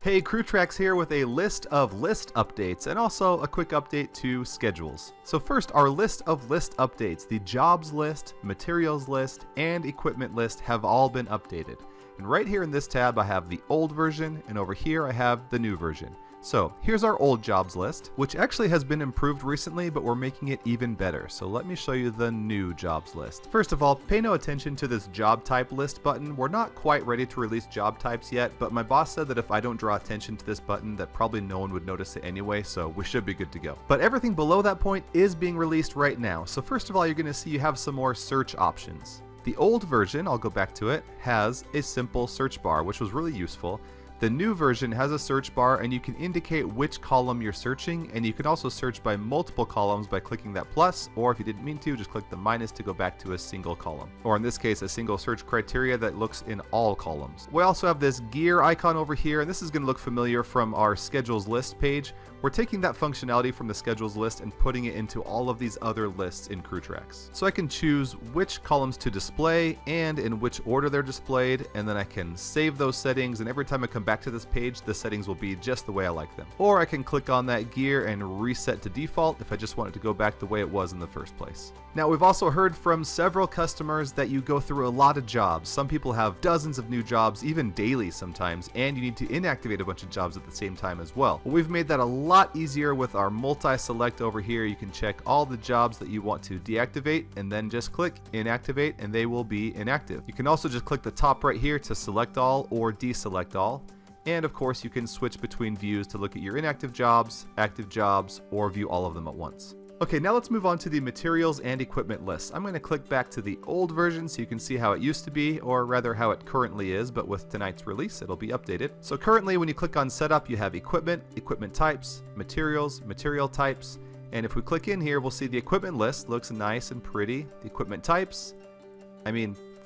Hey, CrewTrax here with a list of list updates and also a quick update to schedules. So first, our list of list updates. The jobs list, materials list, and equipment list have all been updated. And right here in this tab I have the old version, and over here I have the new version. So here's our old jobs list, which actually has been improved recently, but we're making it even better. So let me show you the new jobs list. First of all, pay no attention to this job type list button. We're not quite ready to release job types yet, but my boss said that if I don't draw attention to this button, that probably no one would notice it anyway, so we should be good to go. But everything below that point is being released right now. So first of all, you're going to see you have some more search options. The old version, I'll go back to it, has a simple search bar, which was really useful. The new version has a search bar, and you can indicate which column you're searching, and you can also search by multiple columns by clicking that plus, or if you didn't mean to, just click the minus to go back to a single column. Or in this case, a single search criteria that looks in all columns. We also have this gear icon over here, and this is going to look familiar from our schedules list page. We're taking that functionality from the schedules list and putting it into all of these other lists in CrewTrax. So I can choose which columns to display and in which order they're displayed, and then I can save those settings, and every time I come back to this page, the settings will be just the way I like them. Or I can click on that gear and reset to default if I just want it to go back the way it was in the first place. Now, we've also heard from several customers that you go through a lot of jobs. Some people have dozens of new jobs, even daily sometimes, and you need to inactivate a bunch of jobs at the same time as well. We've made that a lot easier with our multi-select over here. You can check all the jobs that you want to deactivate and then just click inactivate and they will be inactive. You can also just click the top right here to select all or deselect all. And of course, you can switch between views to look at your inactive jobs, active jobs, or view all of them at once. Okay, now let's move on to the materials and equipment lists. I'm going to click back to the old version so you can see how it used to be, or rather how it currently is, but with tonight's release it'll be updated. So currently when you click on setup, you have equipment, equipment types, materials, material types, and if we click in here, we'll see the equipment list looks nice and pretty. The equipment types,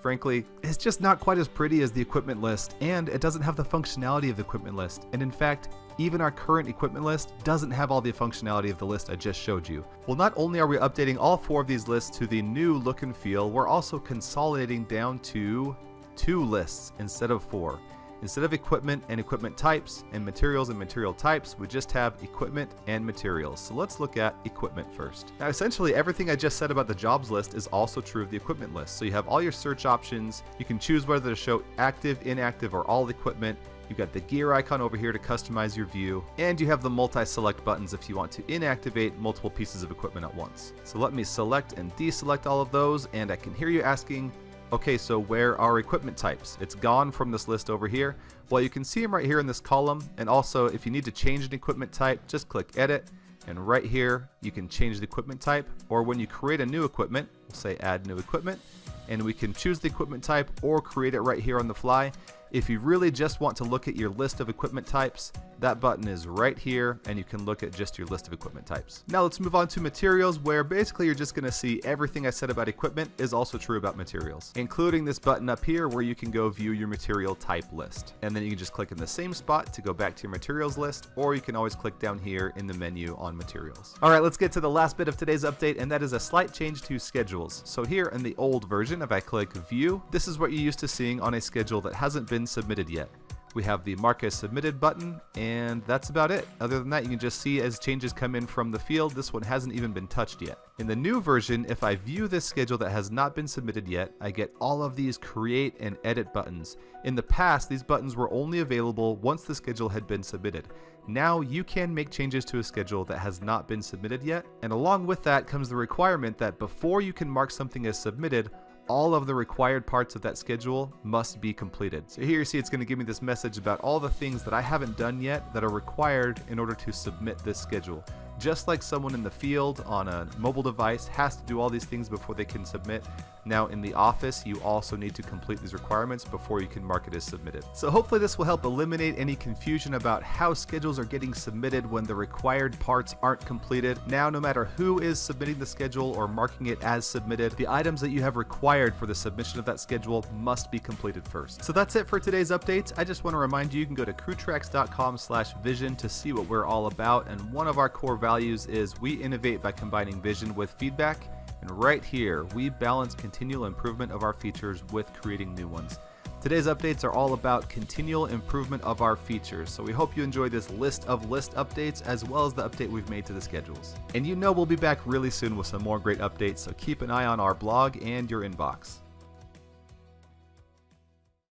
frankly, it's just not quite as pretty as the equipment list, and it doesn't have the functionality of the equipment list. And in fact, even our current equipment list doesn't have all the functionality of the list I just showed you. Well, not only are we updating all 4 of these lists to the new look and feel, we're also consolidating down to 2 lists instead of 4. Instead of equipment and equipment types and material types, we just have equipment and materials. So let's look at equipment first. Now essentially everything I just said about the jobs list is also true of the equipment list. So you have all your search options, you can choose whether to show active, inactive, or all equipment. You've got the gear icon over here to customize your view, and you have the multi-select buttons if you want to inactivate multiple pieces of equipment at once. So let me select and deselect all of those, and I can hear you asking, okay, so where are equipment types? It's gone from this list over here. Well, you can see them right here in this column, and also if you need to change an equipment type, just click edit, and right here you can change the equipment type, or when you create a new equipment, we'll say add new equipment, and we can choose the equipment type or create it right here on the fly. If you really just want to look at your list of equipment types, that button is right here and you can look at just your list of equipment types. Now let's move on to materials, where basically you're just going to see everything I said about equipment is also true about materials, including this button up here where you can go view your material type list. And then you can just click in the same spot to go back to your materials list, or you can always click down here in the menu on materials. Alright, let's get to the last bit of today's update, and that is a slight change to schedules. So here in the old version, if I click view, this is what you're used to seeing on a schedule that hasn't been submitted yet. We have the mark as submitted button, and that's about it. Other than that, you can just see as changes come in from the field, this one hasn't even been touched yet. In the new version, if I view this schedule that has not been submitted yet, I get all of these create and edit buttons. In the past, these buttons were only available once the schedule had been submitted. Now you can make changes to a schedule that has not been submitted yet, and along with that comes the requirement that before you can mark something as submitted, all of the required parts of that schedule must be completed. So here you see it's going to give me this message about all the things that I haven't done yet that are required in order to submit this schedule. Just like someone in the field on a mobile device has to do all these things before they can submit, now in the office you also need to complete these requirements before you can mark it as submitted. So hopefully this will help eliminate any confusion about how schedules are getting submitted when the required parts aren't completed. Now no matter who is submitting the schedule or marking it as submitted, the items that you have required for the submission of that schedule must be completed first. So that's it for today's updates. I just want to remind you can go to crewtrax.com/vision to see what we're all about, and one of our core values is we innovate by combining vision with feedback. And right here, we balance continual improvement of our features with creating new ones. Today's updates are all about continual improvement of our features, so we hope you enjoy this list of list updates as well as the update we've made to the schedules. And you know we'll be back really soon with some more great updates, so keep an eye on our blog and your inbox.